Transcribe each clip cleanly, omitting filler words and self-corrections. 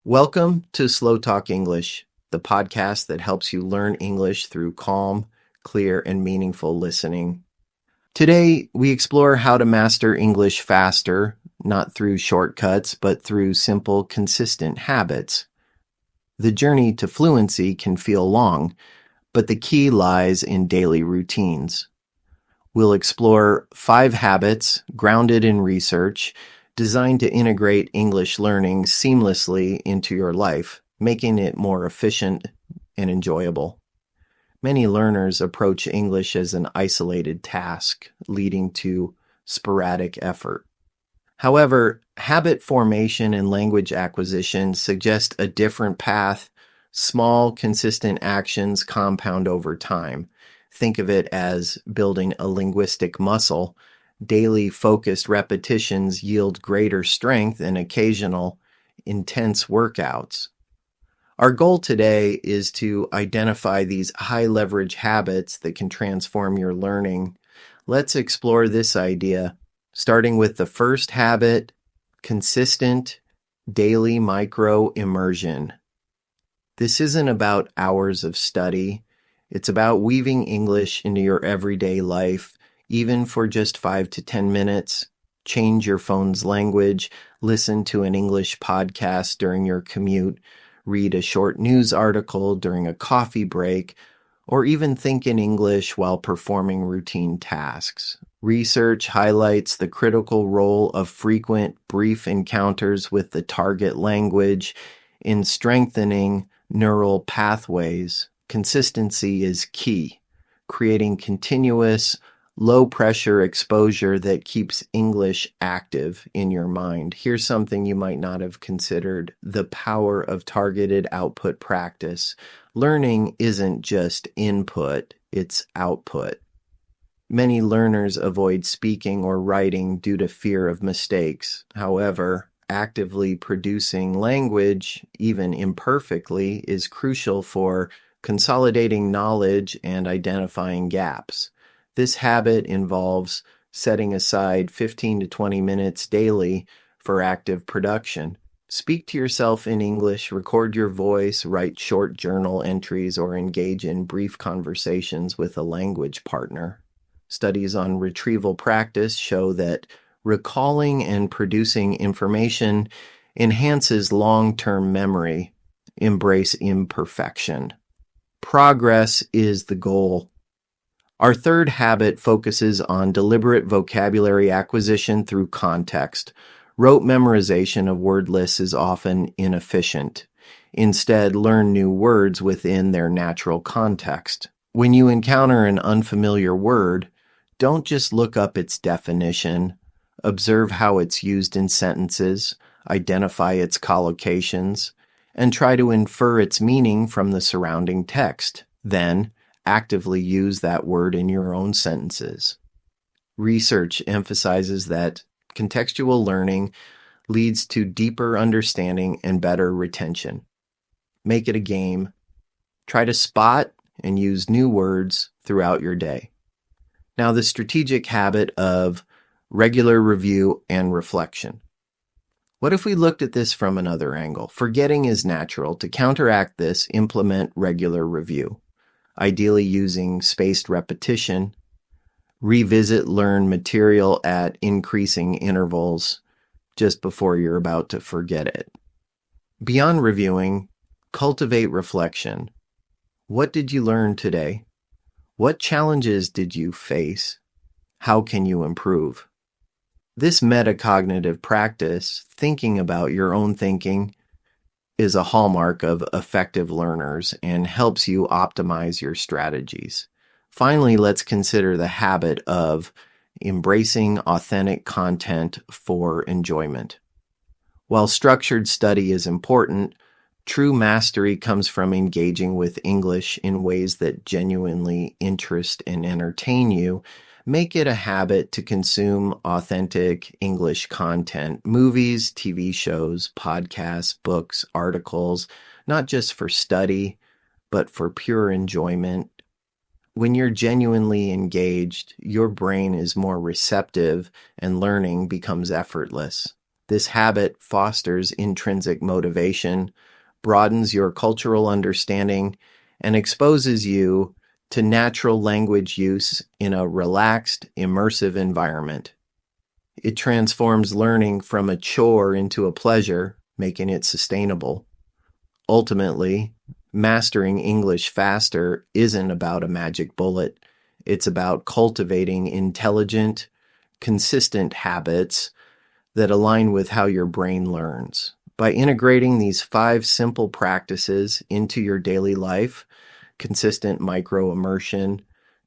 Welcome to SlowTalk English, the podcast that helps you learn English through calm, clear, and meaningful listening. Today, we explore how to master English faster, not through shortcuts, but through simple, consistent habits. The journey to fluency can feel long, but the key lies in daily routines. We'll explore 5 habits grounded in research designed to integrate English learning seamlessly into your life, making it more efficient and enjoyable. Many learners approach English as an isolated task, leading to sporadic effort. However, habit formation and language acquisition suggest a different path. Small, consistent actions compound over time. Think of it as building a linguistic muscle. Daily focused repetitions yield greater strength than occasional, intense workouts. Our goal today is to identify these high-leverage habits that can transform your learning. Let's explore this idea, starting with the first habit, consistent daily micro-immersion. This isn't about hours of study. It's about weaving English into your everyday life. Even for just 5 to 10 minutes, change your phone's language, listen to an English podcast during your commute, read a short news article during a coffee break, or even think in English while performing routine tasks. Research highlights the critical role of frequent, brief encounters with the target language in strengthening neural pathways. Consistency is key, creating continuous, low-pressure exposure that keeps English active in your mind. Here's something you might not have considered: the power of targeted output practice. Learning isn't just input, it's output. Many learners avoid speaking or writing due to fear of mistakes. However, actively producing language, even imperfectly, is crucial for consolidating knowledge and identifying gaps. This habit involves setting aside 15 to 20 minutes daily for active production. Speak to yourself in English, record your voice, write short journal entries, or engage in brief conversations with a language partner. Studies on retrieval practice show that recalling and producing information enhances long-term memory. Embrace imperfection. Progress is the goal. Our third habit focuses on deliberate vocabulary acquisition through context. Rote memorization of word lists is often inefficient. Instead, learn new words within their natural context. When you encounter an unfamiliar word, don't just look up its definition. Observe how it's used in sentences, identify its collocations, and try to infer its meaning from the surrounding text. Then, actively use that word in your own sentences. Research emphasizes that contextual learning leads to deeper understanding and better retention. Make it a game. Try to spot and use new words throughout your day. Now, the strategic habit of regular review and reflection. What if we looked at this from another angle? Forgetting is natural. To counteract this, implement regular review. Ideally using spaced repetition. Revisit learned material at increasing intervals just before you're about to forget it. Beyond reviewing, cultivate reflection. What did you learn today? What challenges did you face? How can you improve? This metacognitive practice, thinking about your own thinking, is a hallmark of effective learners and helps you optimize your strategies. Finally, let's consider the habit of embracing authentic content for enjoyment. While structured study is important, true mastery comes from engaging with English in ways that genuinely interest and entertain you. Make it a habit to consume authentic English content, movies, TV shows, podcasts, books, articles, not just for study, but for pure enjoyment. When you're genuinely engaged, your brain is more receptive and learning becomes effortless. This habit fosters intrinsic motivation, broadens your cultural understanding, and exposes you to natural language use in a relaxed, immersive environment. It transforms learning from a chore into a pleasure, making it sustainable. Ultimately, mastering English faster isn't about a magic bullet. It's about cultivating intelligent, consistent habits that align with how your brain learns. By integrating these 5 simple practices into your daily life, consistent micro-immersion,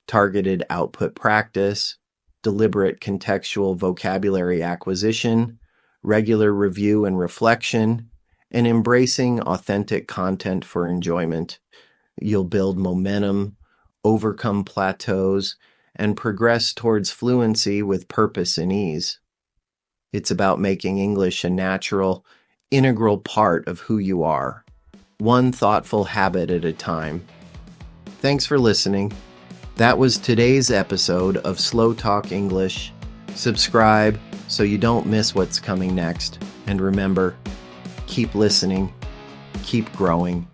targeted output practice, deliberate contextual vocabulary acquisition, regular review and reflection, and embracing authentic content for enjoyment, you'll build momentum, overcome plateaus, and progress towards fluency with purpose and ease. It's about making English a natural, integral part of who you are, one thoughtful habit at a time. Thanks for listening. That was today's episode of SlowTalk English. Subscribe so you don't miss what's coming next. And remember, keep listening, keep growing,